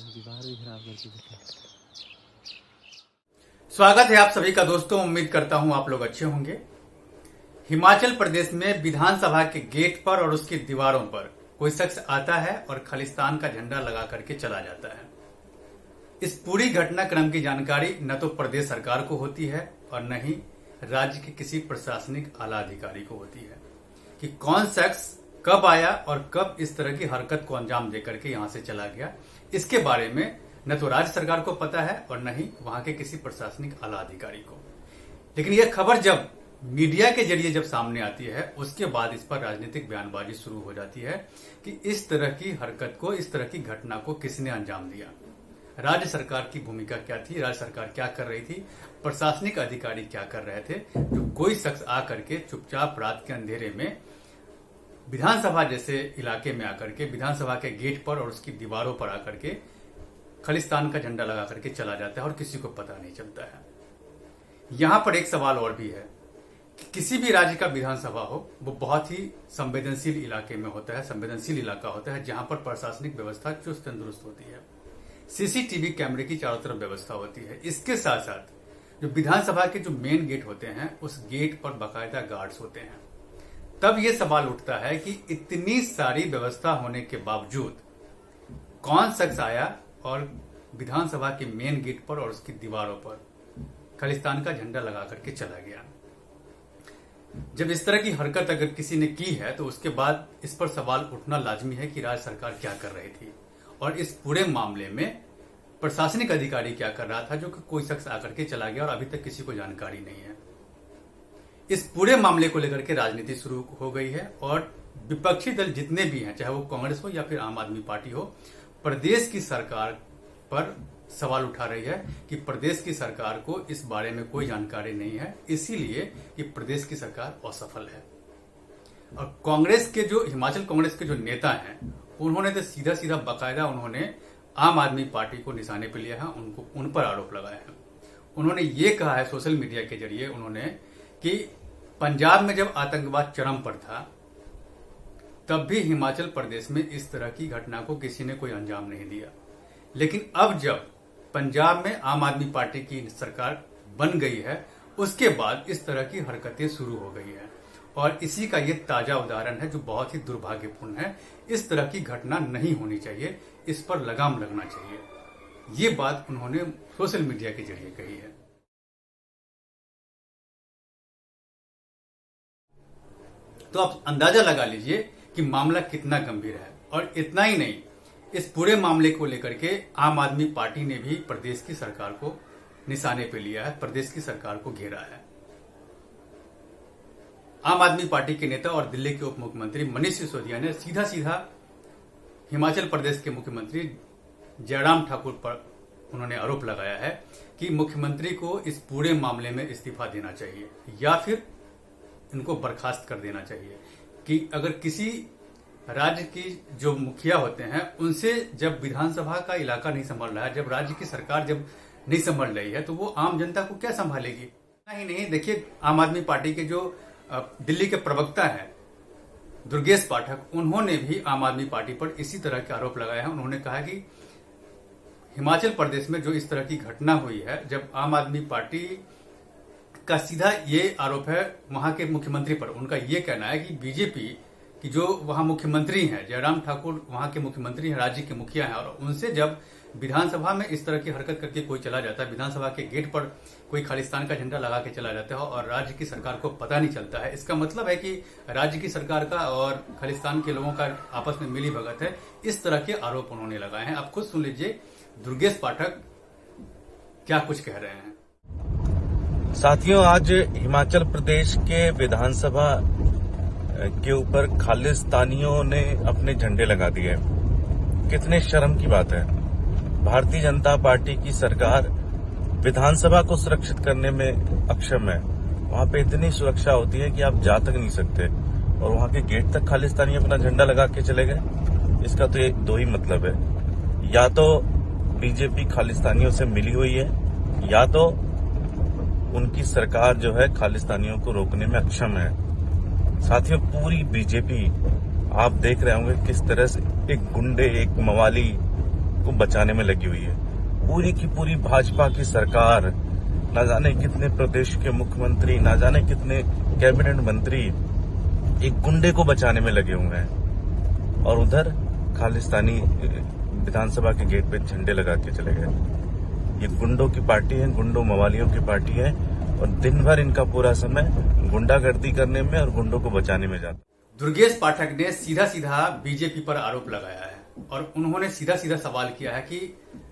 दीवार भी खराब करके दिखा। स्वागत है आप सभी का दोस्तों। उम्मीद करता हूं आप लोग अच्छे होंगे। हिमाचल प्रदेश में विधानसभा के गेट पर और उसकी दीवारों पर कोई शख्स आता है और खालिस्तान का झंडा लगा करके चला जाता है। इस पूरी घटनाक्रम की जानकारी न तो प्रदेश सरकार को होती है और न ही राज्य के किसी प्रशासनिक आला अधिकारी को होती है कि कौन शख्स कब आया और कब इस तरह की हरकत को अंजाम देकर के यहां से चला गया। इसके बारे में न तो राज्य सरकार को पता है और न ही वहां के किसी प्रशासनिक आला अधिकारी को। लेकिन यह खबर जब मीडिया के जरिए जब सामने आती है उसके बाद इस पर राजनीतिक बयानबाजी शुरू हो जाती है कि इस तरह की हरकत को, इस तरह की घटना को किसने अंजाम दिया, राज्य सरकार की भूमिका क्या थी, राज्य सरकार क्या कर रही थी, प्रशासनिक अधिकारी क्या कर रहे थे, जो कोई शख्स आकर के चुपचाप रात के अंधेरे में विधानसभा जैसे इलाके में आकर के, विधानसभा के गेट पर और उसकी दीवारों पर आकर के खालिस्तान का झंडा लगा करके चला जाता है और किसी को पता नहीं चलता है। यहां पर एक सवाल और भी है कि किसी भी राज्य का विधानसभा हो वो बहुत ही संवेदनशील इलाके में होता है, संवेदनशील इलाका होता है जहां पर प्रशासनिक व्यवस्था चुस्त तंदुरुस्त होती है, सीसीटीवी कैमरे की चारों तरफ व्यवस्था होती है। इसके साथ साथ जो विधानसभा के जो मेन गेट होते हैं उस गेट पर बाकायदा गार्ड्स होते हैं। तब यह सवाल उठता है कि इतनी सारी व्यवस्था होने के बावजूद कौन शख्स आया और विधानसभा के मेन गेट पर और उसकी दीवारों पर खालिस्तान का झंडा लगा करके चला गया। जब इस तरह की हरकत अगर किसी ने की है तो उसके बाद इस पर सवाल उठना लाजमी है कि राज्य सरकार क्या कर रही थी और इस पूरे मामले में प्रशासनिक अधिकारी क्या कर रहा था जो कि कोई शख्स आकर के चला गया और अभी तक किसी को जानकारी नहीं है। इस पूरे मामले को लेकर के राजनीति शुरू हो गई है और विपक्षी दल जितने भी हैं, चाहे वो कांग्रेस हो या फिर आम आदमी पार्टी हो, प्रदेश की सरकार पर सवाल उठा रही है कि प्रदेश की सरकार को इस बारे में कोई जानकारी नहीं है, इसीलिए कि प्रदेश की सरकार असफल है। और कांग्रेस के जो हिमाचल कांग्रेस के जो नेता हैं उन्होंने तो सीधा सीधा बाकायदा उन्होंने आम आदमी पार्टी को निशाने पर लिया है, उन पर आरोप लगाया है। उन्होंने ये कहा है सोशल मीडिया के जरिए उन्होंने कि पंजाब में जब आतंकवाद चरम पर था तब भी हिमाचल प्रदेश में इस तरह की घटना को किसी ने कोई अंजाम नहीं दिया, लेकिन अब जब पंजाब में आम आदमी पार्टी की सरकार बन गई है उसके बाद इस तरह की हरकतें शुरू हो गई है और इसी का ये ताजा उदाहरण है जो बहुत ही दुर्भाग्यपूर्ण है। इस तरह की घटना नहीं होनी चाहिए, इस पर लगाम लगना चाहिए। ये बात उन्होंने सोशल मीडिया के जरिए कही है। तो आप अंदाजा लगा लीजिए कि मामला कितना गंभीर है। और इतना ही नहीं, इस पूरे मामले को लेकर के आम आदमी पार्टी ने भी प्रदेश की सरकार को निशाने पे लिया है, प्रदेश की सरकार को घेरा है। आम आदमी पार्टी के नेता और दिल्ली के उप मुख्यमंत्री मनीष सिसोदिया ने सीधा सीधा हिमाचल प्रदेश के मुख्यमंत्री जयराम ठाकुर पर उन्होंने आरोप लगाया है कि मुख्यमंत्री को इस पूरे मामले में इस्तीफा देना चाहिए या फिर इनको बर्खास्त कर देना चाहिए। कि अगर किसी राज्य की जो मुखिया होते हैं उनसे जब विधानसभा का इलाका नहीं संभाल रहा है, जब राज्य की सरकार जब नहीं संभाल रही है तो वो आम जनता को क्या संभालेगी। नहीं, देखिए आम आदमी पार्टी के जो दिल्ली के प्रवक्ता हैं दुर्गेश पाठक, उन्होंने भी आम आदमी पार्टी पर इसी तरह के आरोप लगाए हैं। उन्होंने कहा कि हिमाचल प्रदेश में जो इस तरह की घटना हुई है, जब आम आदमी पार्टी का सीधा ये आरोप है वहां के मुख्यमंत्री पर, उनका ये कहना है कि बीजेपी कि जो वहां मुख्यमंत्री हैं जयराम ठाकुर, वहां के मुख्यमंत्री हैं, राज्य के मुखिया हैं, और उनसे जब विधानसभा में इस तरह की हरकत करके कोई चला जाता है, विधानसभा के गेट पर कोई खालिस्तान का झंडा लगा के चला जाता है और राज्य की सरकार को पता नहीं चलता है, इसका मतलब है कि राज्य की सरकार का और खालिस्तान के लोगों का आपस में मिली भगत है। इस तरह के आरोप उन्होंने लगाए हैं। आप खुद सुन लीजिए दुर्गेश पाठक क्या कुछ कह रहे हैं। साथियों, आज हिमाचल प्रदेश के विधानसभा के ऊपर खालिस्तानियों ने अपने झंडे लगा दिए। कितने शर्म की बात है। भारतीय जनता पार्टी की सरकार विधानसभा को सुरक्षित करने में अक्षम है। वहां पे इतनी सुरक्षा होती है कि आप जा तक नहीं सकते और वहां के गेट तक खालिस्तानी अपना झंडा लगा के चले गए। इसका तो ये दो ही मतलब है, या तो बीजेपी खालिस्तानियों से मिली हुई है या तो उनकी सरकार जो है खालिस्तानियों को रोकने में अक्षम है। साथियों, पूरी बीजेपी आप देख रहे होंगे किस तरह से एक गुंडे, एक मवाली को बचाने में लगी हुई है। पूरी की पूरी भाजपा की सरकार, ना जाने कितने प्रदेश के मुख्यमंत्री, ना जाने कितने कैबिनेट मंत्री एक गुंडे को बचाने में लगे हुए हैं, और उधर खालिस्तानी विधानसभा के गेट पे झंडे लगा के चले गए। ये गुंडों की पार्टी है, गुंडों मवालियों की पार्टी है, और दिन भर इनका पूरा समय गुंडागर्दी करने में और गुंडों को बचाने में जाता है। दुर्गेश पाठक ने सीधा सीधा बीजेपी पर आरोप लगाया है और उन्होंने सीधा सीधा सवाल किया है कि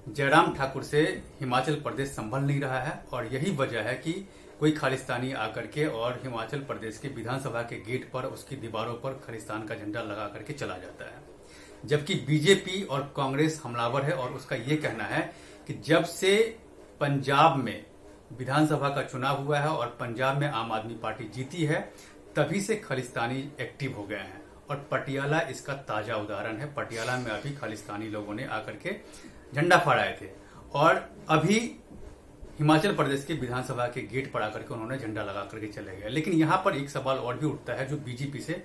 जयराम ठाकुर से हिमाचल प्रदेश संभल नहीं रहा है और यही वजह है कि कोई खालिस्तानी आकर के और हिमाचल प्रदेश के विधानसभा के गेट पर, उसकी दीवारों पर खालिस्तान का झंडा लगा करके चला जाता है। जबकि बीजेपी और कांग्रेस हमलावर है और उसका ये कहना है कि जब से पंजाब में विधानसभा का चुनाव हुआ है और पंजाब में आम आदमी पार्टी जीती है, तभी से खालिस्तानी एक्टिव हो गए हैं। और पटियाला इसका ताजा उदाहरण है। पटियाला में अभी खालिस्तानी लोगों ने आकर के झंडा फहराए थे और अभी हिमाचल प्रदेश के विधानसभा के गेट पर आकर के उन्होंने झंडा लगा करके चले गए। लेकिन यहां पर एक सवाल और भी उठता है जो बीजेपी से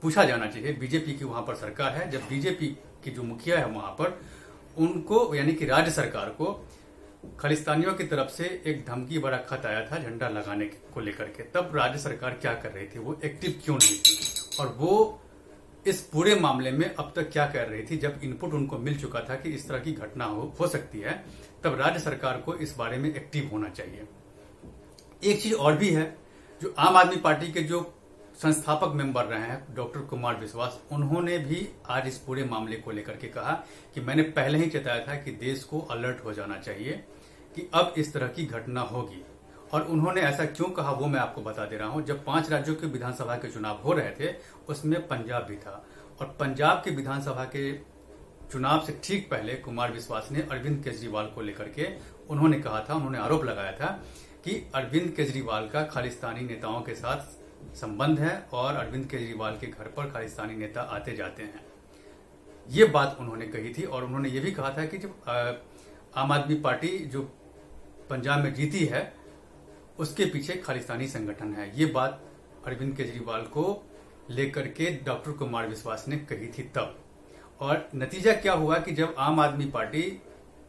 पूछा जाना चाहिए। बीजेपी की वहां पर सरकार है, जब बीजेपी की जो मुखिया है वहां पर, उनको यानी कि राज्य सरकार को खालिस्तानियों की तरफ से एक धमकी भरा खत आया था झंडा लगाने को लेकर के, तब राज्य सरकार क्या कर रही थी, वो एक्टिव क्यों नहीं थी और वो इस पूरे मामले में अब तक क्या कर रही थी। जब इनपुट उनको मिल चुका था कि इस तरह की घटना हो सकती है, तब राज्य सरकार को इस बारे में एक्टिव होना चाहिए। एक चीज और भी है, जो आम आदमी पार्टी के जो संस्थापक मेंबर रहे हैं डॉक्टर कुमार विश्वास, उन्होंने भी आज इस पूरे मामले को लेकर के कहा कि मैंने पहले ही चेताया था कि देश को अलर्ट हो जाना चाहिए कि अब इस तरह की घटना होगी। और उन्होंने ऐसा क्यों कहा वो मैं आपको बता दे रहा हूं। जब 5 राज्यों के विधानसभा के चुनाव हो रहे थे, उसमें पंजाब भी था और पंजाब के विधानसभा के चुनाव से ठीक पहले कुमार विश्वास ने अरविंद केजरीवाल को लेकर के उन्होंने कहा था, उन्होंने आरोप लगाया था कि अरविंद केजरीवाल का खालिस्तानी नेताओं के साथ संबंध है और अरविंद केजरीवाल के घर पर खालिस्तानी नेता आते जाते हैं। ये बात उन्होंने कही थी और उन्होंने ये भी कहा था कि जब आम आदमी पार्टी जो पंजाब में जीती है, उसके पीछे खालिस्तानी संगठन है। ये बात अरविंद केजरीवाल को लेकर के डॉक्टर कुमार विश्वास ने कही थी तब। और नतीजा क्या हुआ कि जब आम आदमी पार्टी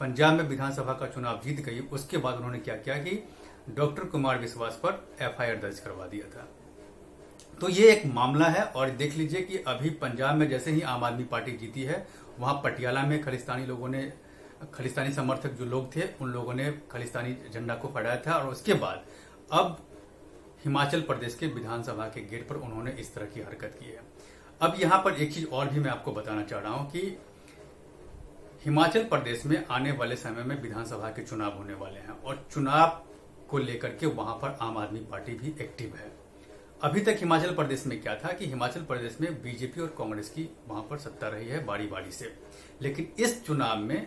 पंजाब में विधानसभा का चुनाव जीत गई, उसके बाद उन्होंने क्या किया कि डॉक्टर कुमार विश्वास पर FIR दर्ज करवा दिया था। तो ये एक मामला है। और देख लीजिए कि अभी पंजाब में जैसे ही आम आदमी पार्टी जीती है, वहां पटियाला में खालिस्तानी समर्थक जो लोग थे, उन लोगों ने खालिस्तानी झंडा को फहराया था और उसके बाद अब हिमाचल प्रदेश के विधानसभा के गेट पर उन्होंने इस तरह की हरकत की है। अब यहां पर एक चीज और भी मैं आपको बताना चाह रहा हूं कि हिमाचल प्रदेश में आने वाले समय में विधानसभा के चुनाव होने वाले हैं और चुनाव को लेकर के वहां पर आम आदमी पार्टी भी एक्टिव है। अभी तक हिमाचल प्रदेश में क्या था कि हिमाचल प्रदेश में बीजेपी और कांग्रेस की वहां पर सत्ता रही है बारी बारी से, लेकिन इस चुनाव में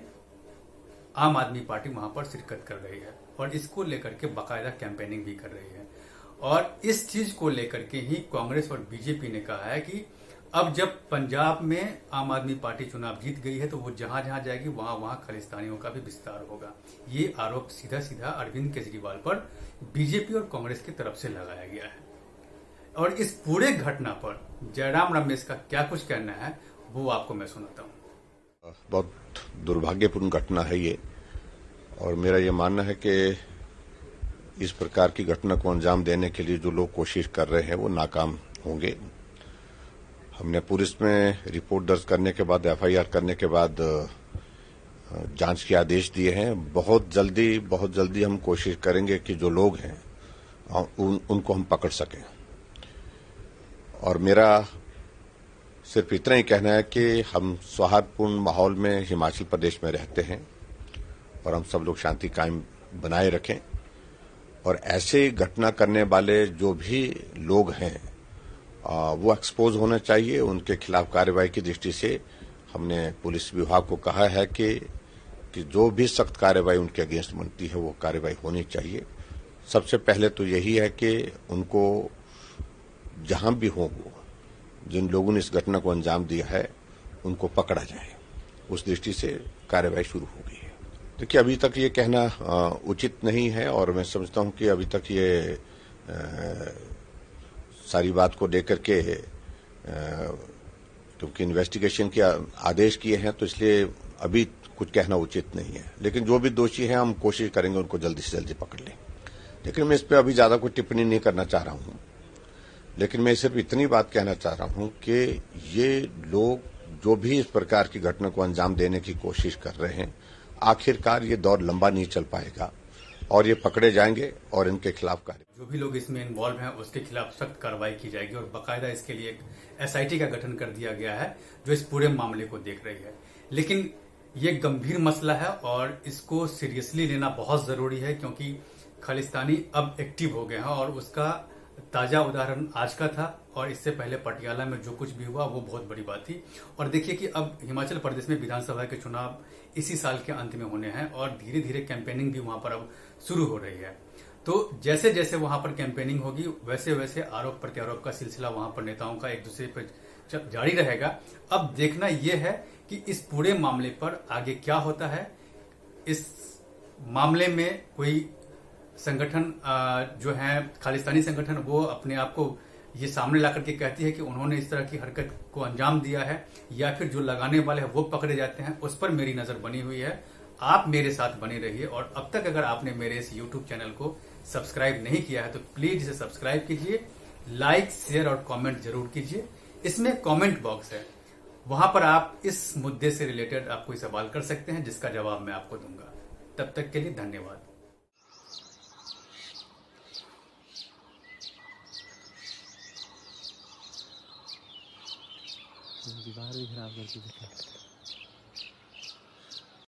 आम आदमी पार्टी वहां पर शिरकत कर रही है और इसको लेकर के बाकायदा कैंपेनिंग भी कर रही है। और इस चीज को लेकर के ही कांग्रेस और बीजेपी ने कहा है कि अब जब पंजाब में आम आदमी पार्टी चुनाव जीत गई है, तो वो जहां जहां जाएगी वहां वहां खालिस्तानियों का भी विस्तार होगा। ये आरोप सीधा सीधा अरविंद केजरीवाल पर बीजेपी और कांग्रेस की तरफ से लगाया गया है। और इस पूरे घटना पर जयराम रमेश का क्या कुछ कहना है वो आपको मैं सुनाता हूं। बहुत दुर्भाग्यपूर्ण घटना है ये, और मेरा ये मानना है कि इस प्रकार की घटना को अंजाम देने के लिए जो लोग कोशिश कर रहे हैं वो नाकाम होंगे। हमने पुलिस में रिपोर्ट दर्ज करने के बाद, FIR करने के बाद जांच के आदेश दिए हैं। बहुत जल्दी हम कोशिश करेंगे कि जो लोग हैं उनको हम पकड़ सकें। और मेरा सिर्फ इतना ही कहना है कि हम सौहार्दपूर्ण माहौल में हिमाचल प्रदेश में रहते हैं और हम सब लोग शांति कायम बनाए रखें। और ऐसे घटना करने वाले जो भी लोग हैं वो एक्सपोज होना चाहिए। उनके खिलाफ कार्रवाई की दृष्टि से हमने पुलिस विभाग को कहा है कि जो भी सख्त कार्रवाई उनके अगेंस्ट बनती है वो कार्रवाई होनी चाहिए। सबसे पहले तो यही है कि उनको जहां भी हो, जिन लोगों ने इस घटना को अंजाम दिया है उनको पकड़ा जाए। उस दृष्टि से कार्रवाई शुरू हो गई है। देखिए, अभी तक ये कहना उचित नहीं है और मैं समझता हूं कि अभी तक ये सारी बात को लेकर के क्योंकि इन्वेस्टिगेशन के आदेश किए हैं, तो इसलिए अभी कुछ कहना उचित नहीं है। लेकिन जो भी दोषी हैं हम कोशिश करेंगे उनको जल्दी से जल्दी पकड़ लें। लेकिन मैं इस पर अभी ज्यादा कोई टिप्पणी नहीं करना चाह रहा हूं। लेकिन मैं सिर्फ इतनी बात कहना चाह रहा हूं कि ये लोग जो भी इस प्रकार की घटना को अंजाम देने की कोशिश कर रहे हैं, आखिरकार ये दौर लंबा नहीं चल पाएगा और ये पकड़े जाएंगे और इनके खिलाफ कार्य। जो भी लोग इसमें इन्वॉल्व हैं उसके खिलाफ सख्त कार्रवाई की जाएगी और बाकायदा इसके लिए एक एसआईटी का गठन कर दिया गया है जो इस पूरे मामले को देख रही है। लेकिन ये गंभीर मसला है और इसको सीरियसली लेना बहुत जरूरी है, क्योंकि खालिस्तानी अब एक्टिव हो गए हैं और उसका ताजा उदाहरण आज का था और इससे पहले पटियाला में जो कुछ भी हुआ वो बहुत बड़ी बात थी। और देखिए कि अब हिमाचल प्रदेश में विधानसभा के चुनाव इसी साल के अंत में होने हैं और धीरे धीरे कैंपेनिंग भी वहां पर अब शुरू हो रही है। तो जैसे जैसे वहां पर कैंपेनिंग होगी वैसे वैसे आरोप प्रत्यारोप का सिलसिला वहां पर नेताओं का एक दूसरे पर जारी रहेगा। अब देखना यह है कि इस पूरे मामले पर आगे क्या होता है। इस मामले में कोई संगठन जो है खालिस्तानी संगठन वो अपने आप को ये सामने ला करके कहती है कि उन्होंने इस तरह की हरकत को अंजाम दिया है, या फिर जो लगाने वाले हैं वो पकड़े जाते हैं, उस पर मेरी नजर बनी हुई है। आप मेरे साथ बने रहिए और अब तक अगर आपने मेरे इस YouTube चैनल को सब्सक्राइब नहीं किया है तो प्लीज इसे सब्सक्राइब कीजिए, लाइक शेयर और कमेंट जरूर कीजिए। इसमें कमेंट बॉक्स है, वहां पर आप इस मुद्दे से रिलेटेड आप कोई सवाल कर सकते हैं जिसका जवाब मैं आपको दूंगा। तब तक के लिए धन्यवाद। दीवार भी खराब कर दी।